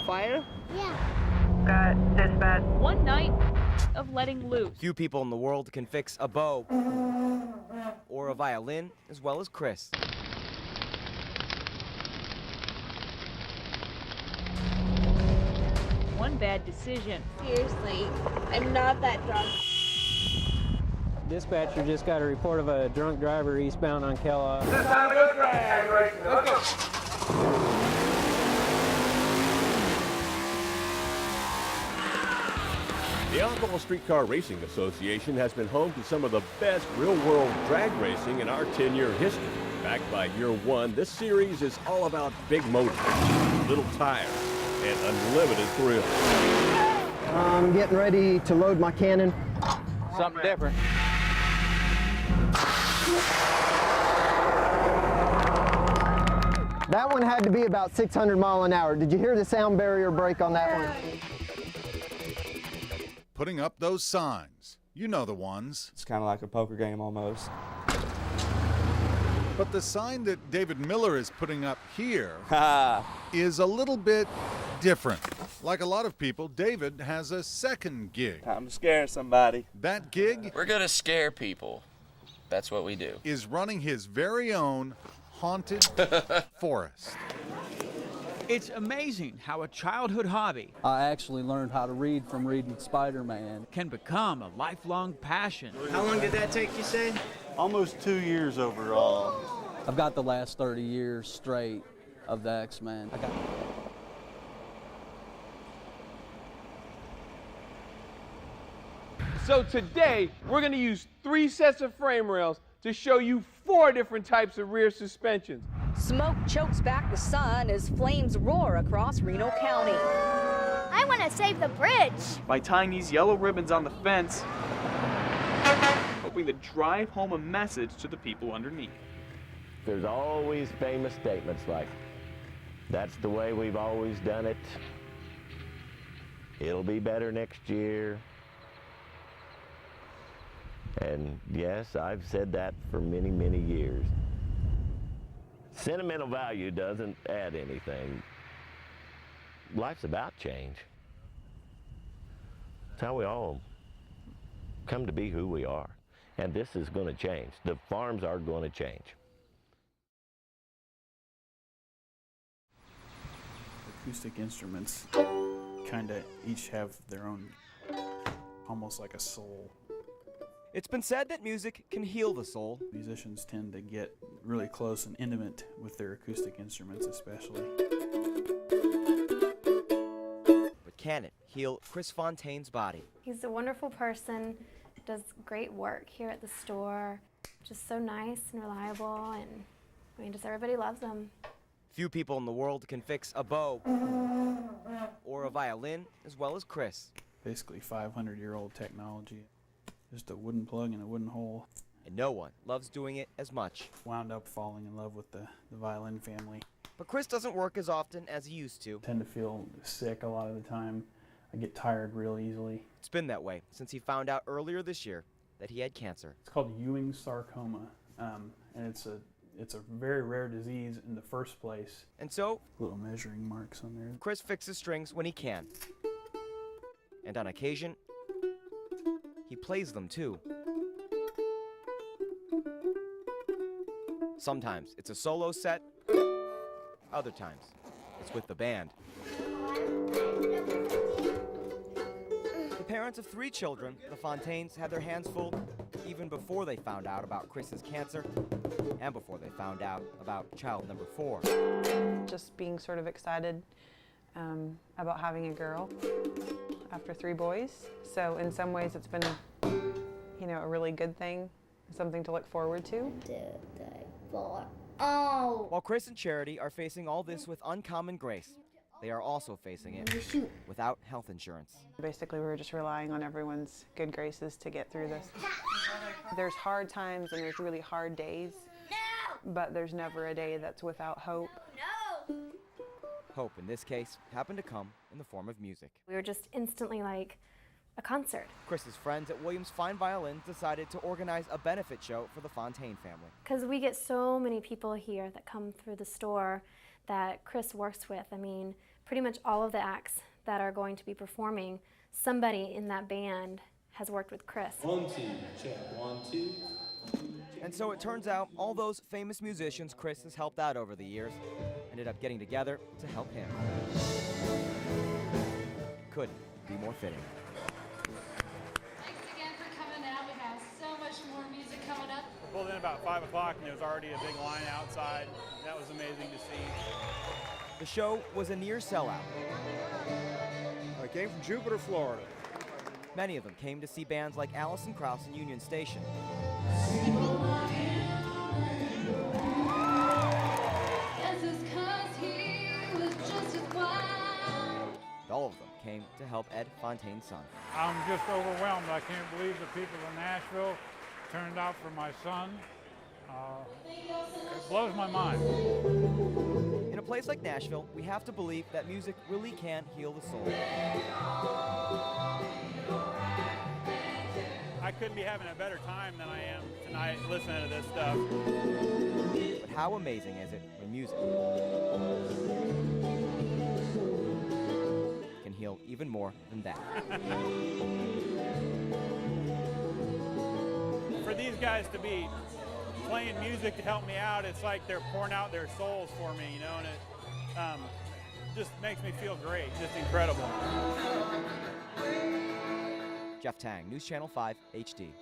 fire? Yeah. Got dispatch. One night of letting loose. Few people in the world can fix a bow or a violin as well as Chris. One bad decision. Seriously, I'm not that drunk. Dispatcher just got a report of a drunk driver eastbound on Kellogg. This time go drag. Let's go. The Alcohol Streetcar Racing Association has been home to some of the best real-world drag racing in our 10-year history. Backed by Year One, this series is all about big motors, little tires, and unlimited thrill. I'm getting ready to load my cannon. Something different. That one had to be about 600 mile an hour. Did you hear the sound barrier break on that one? Putting up those signs. You know the ones. It's kind of like a poker game almost. But the sign that David Miller is putting up here is a little bit different. Like a lot of people, David has a second gig. Time to scare somebody. That gig We're gonna scare people. That's what we do. is running his very own haunted forest. It's amazing how a childhood hobby I actually learned how to read from reading Spider-Man. can become a lifelong passion. How long did that take, you say? Almost 2 years overall. I've got the last 30 years straight of the X-Men. So today, we're going to use 3 sets of frame rails to show you 4 different types of rear suspensions. Smoke chokes back the sun as flames roar across Reno County. I want to save the bridge. By tying these yellow ribbons on the fence, hoping to drive home a message to the people underneath. There's always famous statements like, "That's the way we've always done it. It'll be better next year." And yes, I've said that for many, many years. Sentimental value doesn't add anything. Life's about change. It's how we all come to be who we are. And this is going to change. The farms are going to change. Acoustic instruments kind of each have their own, almost like a soul. It's been said that music can heal the soul. Musicians tend to get really close and intimate with their acoustic instruments especially. But can it heal Chris Fontaine's body? He's a wonderful person, does great work here at the store. Just so nice and reliable, and I mean, just everybody loves him. Few people in the world can fix a bow or a violin as well as Chris. Basically 500-year-old technology. Just a wooden plug in a wooden hole. And no one loves doing it as much. Wound up falling in love with the violin family. But Chris doesn't work as often as he used to. I tend to feel sick a lot of the time. I get tired real easily. It's been that way since he found out earlier this year that he had cancer. It's called Ewing sarcoma, and it's a very rare disease in the first place. And so, little measuring marks on there. Chris fixes strings when he can. And on occasion, he plays them too. Sometimes it's a solo set, other times it's with the band. The parents of 3 children, the Fontaines, had their hands full even before they found out about Chris's cancer and before they found out about child number 4. Just being sort of excited about having a girl after 3 boys. So in some ways it's been, a really good thing, something to look forward to. While Chris and Charity are facing all this with uncommon grace, they are also facing it without health insurance. Basically, we were just relying on everyone's good graces to get through this. There's hard times and there's really hard days, but there's never a day that's without hope. Hope, in this case, happened to come in the form of music. We were just instantly like a concert. Chris's friends at Williams Fine Violins decided to organize a benefit show for the Fontaine family. Because we get so many people here that come through the store that Chris works with. I mean, pretty much all of the acts that are going to be performing, somebody in that band has worked with Chris. 1, 2, check, 1, 2. And so it turns out all those famous musicians Chris has helped out over the years ended up getting together to help him. Couldn't be more fitting. Thanks again for coming out. We have so much more music coming up. We pulled in about 5 o'clock and there was already a big line outside. That was amazing to see. The show was a near sellout. I came from Jupiter, Florida. Many of them came to see bands like Allison Krauss and Union Station. All of them came to help Ed Fontaine's son. I'm just overwhelmed. I can't believe the people in Nashville turned out for my son. It blows my mind. In a place like Nashville, we have to believe that music really can heal the soul. I couldn't be having a better time than I am tonight listening to this stuff. But how amazing is it when music can heal even more than that? For these guys to be playing music to help me out, it's like they're pouring out their souls for me, you know, and it just makes me feel great, just incredible. Jeff Tang, News Channel 5 HD.